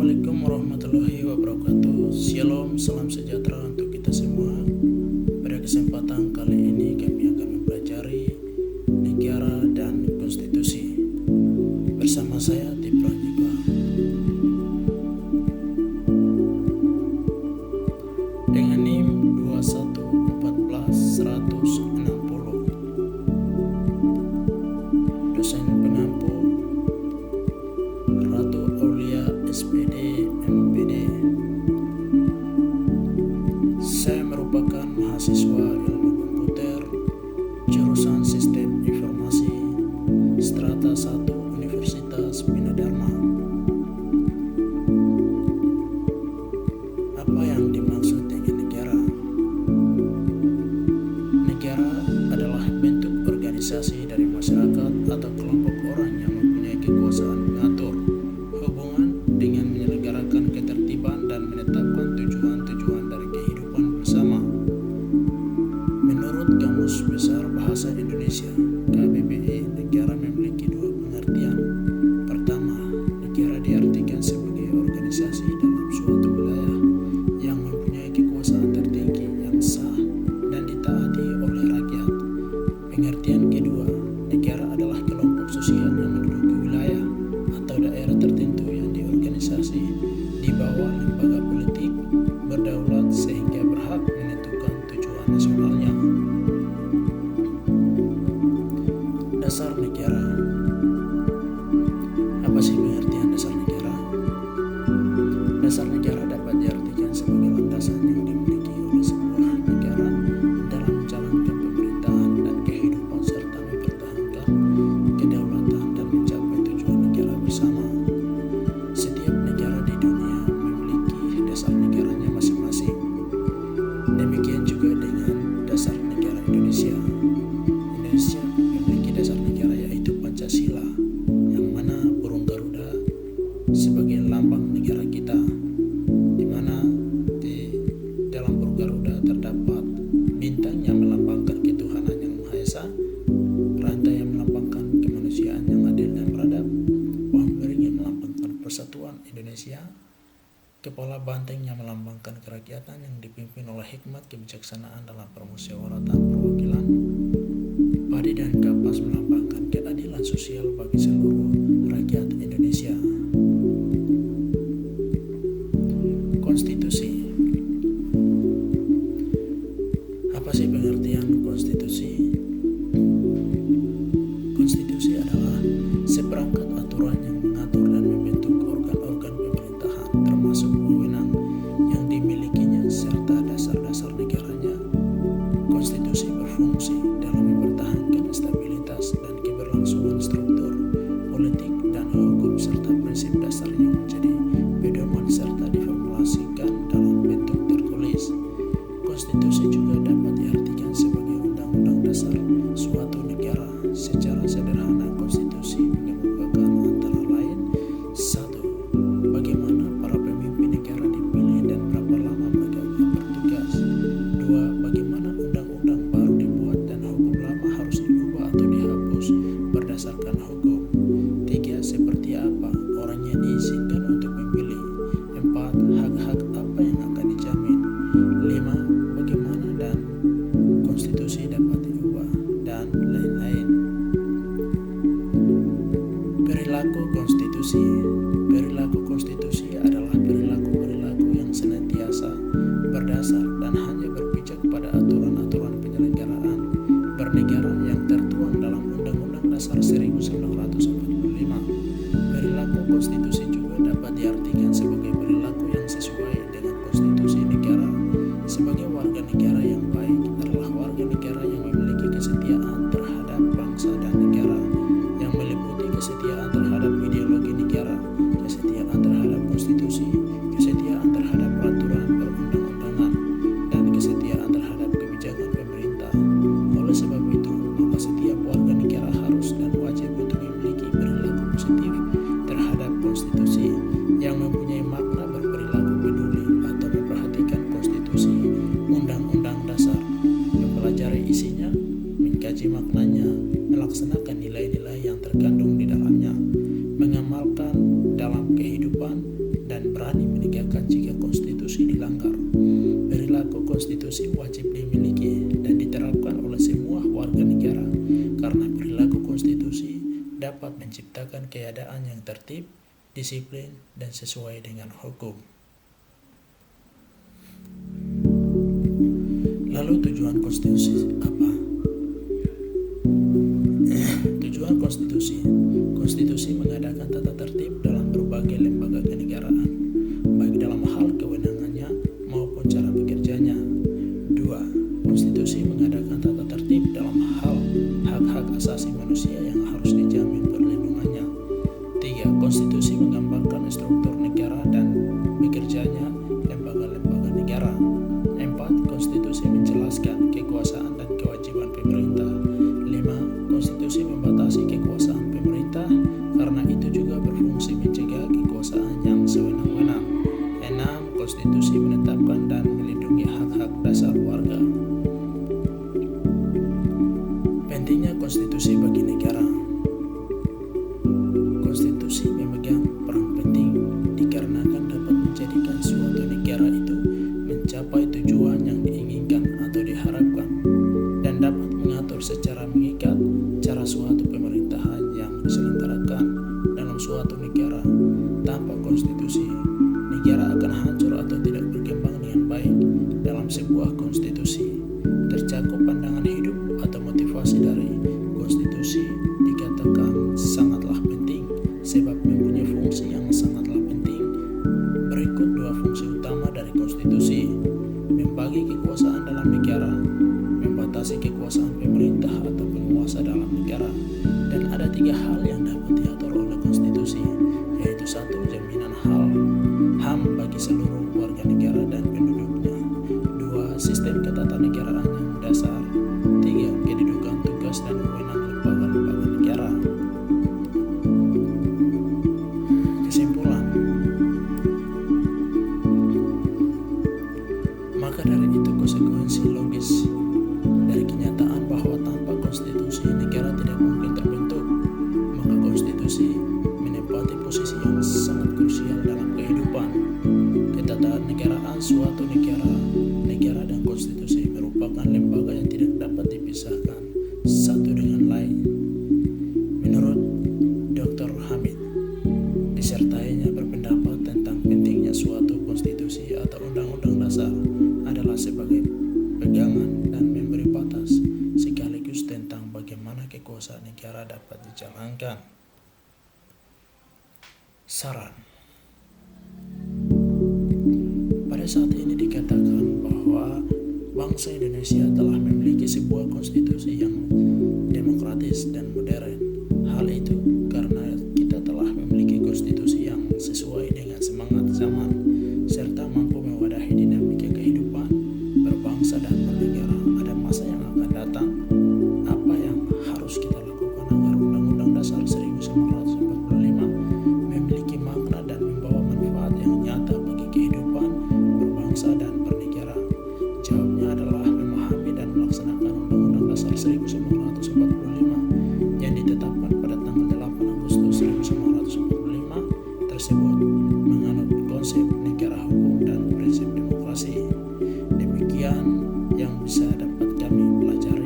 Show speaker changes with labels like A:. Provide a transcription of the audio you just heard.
A: Assalamualaikum warahmatullahi wabarakatuh. Shalom, salam sejahtera untuk kita semua. Pada kesempatan kali ini kami akan mempelajari negara dan konstitusi. Bersama saya Tipron Jiwa. Dengan NIM 2114160. Dosen pengampu Ratu Aulia SPD MPD. Saya merupakan mahasiswa ilmu komputer jurusan Sistem Informasi Strata 1 Universitas Bina Dharma. Apa yang dimaksud dengan negara? Negara adalah bentuk organisasi dari masyarakat atau kelompok orang yang mempunyai kekuasaan mengatur hubungan dengan menyelenggarakan ketertiban dan menetapkan tujuan-tujuan dari kehidupan bersama. Menurut Kamus Besar Bahasa Indonesia (KBBI), negara memiliki dua pengertian. Pertama, negara diartikan sebagai organisasi dalam suatu wilayah yang mempunyai kekuasaan tertinggi yang sah dan ditaati oleh rakyat. Pengertian kedua, negara adalah kelompok sosial yang menduduki wilayah atau daerah tertentu yang diorganisasi di bawah lembaga politik berdaulat sehingga berhak menentukan tujuan nasionalnya. Dasar negara. Apa sih pengertian dasar negara? Dasar negara dapat diartikan sebagai landasan yang dimiliki oleh sebuah negara dalam menjalankan pemerintahan dan kehidupan serta mempertahankan kedaulatan dan mencapai tujuan negara bersama. Setiap negara di dunia memiliki dasar negaranya masing-masing. Demikian juga dengan dasar negara Indonesia. Indonesia memiliki dasar negara yaitu Pancasila, yang mana burung Garuda sebagai lambang negara kita, di mana di dalam burung Garuda terdapat bintang yang melambangkan ketuhanan yang Maha Esa, rantai yang melambangkan kemanusiaan yang adil dan beradab, pohon beringin yang melambangkan persatuan Indonesia, kepala banteng yang melambangkan kerakyatan yang dipimpin oleh hikmat kebijaksanaan dalam permusyawaratan perwakilan, padi dan kapas melambangkan keadilan sosial bagi seluruh rakyat Indonesia. Konstitusi. Apa sih pengertian konstitusi? Konstitusi adalah seperangkat aturan yang mengatur dan membentuk organ-organ pemerintahan, termasuk wewenang yang dimilikinya serta dasar-dasar negaranya. Konstitusi berfungsi dalam mempertahankan stabilitas dan keberlangsungan struktur politik dan hukum serta prinsip dasar yang menjadi pedoman serta diformulasikan dalam bentuk tertulis. Konstitusi juga dapat diartikan sebagai undang-undang dasar suatu negara. Secara sederhana, konstitusi mengemukakan antara lain: 1. Bagaimana para pemimpin negara dipilih dan berapa lama mereka akan bertugas. 2. Bagaimana undang-undang baru dibuat dan hukum lama harus diubah atau dihapus berdasarkan hukum. 3. Seperti apa orang yang diizinkan untuk memilih. 4. Hak-hak apa yang akan dijamin. 5. Bagaimana dan konstitusi dapat diubah, dan lain-lain. Perilaku konstitusi. Perilaku konstitusi adalah perilaku-perilaku yang senantiasa berdasar dan hanya berpijak pada aturan-aturan penyelenggaraan bernegara yang tertuang dalam Undang-Undang Dasar 1945. Perilaku konstitusi juga dapat diartikan sebagai perilaku yang sesuai dengan konstitusi negara. Sebagai warga negara yang baik adalah warga negara yang memiliki kesetiaan terhadap bangsa dan negara, yang meliputi kesetiaan terhadap ideologi negara, kesetiaan terhadap konstitusi, kesetiaan terhadap peraturan perundang-undangan, dan kesetiaan terhadap kebijakan pemerintah. Oleh sebab itu, maka setiap warga negara harus dan wajib untuk memiliki perilaku positif terhadap konstitusi, yang mempunyai makna berperilaku peduli atau memperhatikan konstitusi, undang-undang dasar, mempelajari isinya, mengkaji maknanya, melaksanakan nilai-nilai yang terkandung di dalamnya, mengamalkan dalam kehidupan, dan konstitusi wajib dimiliki dan diterapkan oleh semua warga negara karena perilaku konstitusi dapat menciptakan keadaan yang tertib, disiplin, dan sesuai dengan hukum. Lalu tujuan konstitusi apa? Tujuan konstitusi. Konstitusi mengadakan tata tertib dalam berbagai lembaga kenegaraan, baik dalam hal kewenangannya maupun cara bekerjanya. 2. Konstitusi mengadakan tata tertib dalam hal hak-hak asasi manusia yang harus dijamin perlindungannya. 3. Konstitusi menggambarkan struktur negara dan bekerjanya lembaga-lembaga negara. 4. Konstitusi menjelaskan kekuasaan dan kewajiban pemerintah. 5. Konstitusi membatasi kekuasaan pemerintah karena itu juga berfungsi mencegah kekuasaan yang sewenang-wenang. 6. Konstitusi menetapkan dan melindungi hak-hak dasar warga. Pentingnya konstitusi bagi negara. Konstitusi memegang peran penting dikarenakan dapat menjadikan suatu negara itu mencapai tujuan yang diinginkan atau diharapkan dan dapat mengatur secara mengikat cara suatu pemerintahan yang diselenggarakan dalam suatu negara. Tanpa konstitusi, negara akan hancur atau tidak berkembang dengan baik. Dalam sebuah konstitusi, tercakup pandangan hidup atau motivasi dari konstitusi dikatakan sangatlah penting sebab mempunyai fungsi yang sangatlah penting. Berikut 2 fungsi utama dari konstitusi: membagi kekuasaan dalam negara, membatasi kekuasaan pemerintah atau penguasa dalam negara. Dan ada 3 hal yang dapat diatur oleh konstitusi, yaitu 1. Jaminan HAM bagi seluruh warga negara dan penduduknya. 2. Sistem ketatanegaraan yang mendasar. 3. Kedudukan, tugas, dan wewenang lembaga-lembaga negara. Kesimpulan. Maka dari itu konsekuensi logis dari kenyataan bahwa tanpa konstitusi negara tidak mungkin terbentuk, maka konstitusi menempati posisi yang sangat krusial dalam kehidupan ketatanegaraan suatu negara dan konstitusi merupakan lembaga yang tidak dapat dipisahkan satu dengan lain. Menurut Dr. Hamid, disertainya berpendapat tentang pentingnya suatu konstitusi atau undang-undang dasar adalah sebagai pegangan dan memberi batas sekaligus tentang bagaimana kekuasaan negara dapat dijalankan. Saran. Pada saat ini dikatakan bahwa bangsa Indonesia telah memiliki sebuah konstitusi yang demokratis dan modern. Hal itu karena kita telah memiliki konstitusi yang sesuai dengan semangat zaman serta mampu mewadahi dinamika kehidupan berbangsa dan bernegara. Ada masa yang akan datang. Apa yang harus kita lakukan agar Undang-Undang Dasar 1945 memiliki makna dan membawa manfaat yang nyata bagi kehidupan berbangsa dan bernegara? Jawabnya adalah memahami dan melaksanakan Undang-Undang Dasar 1945 yang ditetapkan pada tanggal 8 Agustus 1945 tersebut menganut konsep negara hukum dan prinsip demokrasi. Demikian yang bisa dapat kami pelajari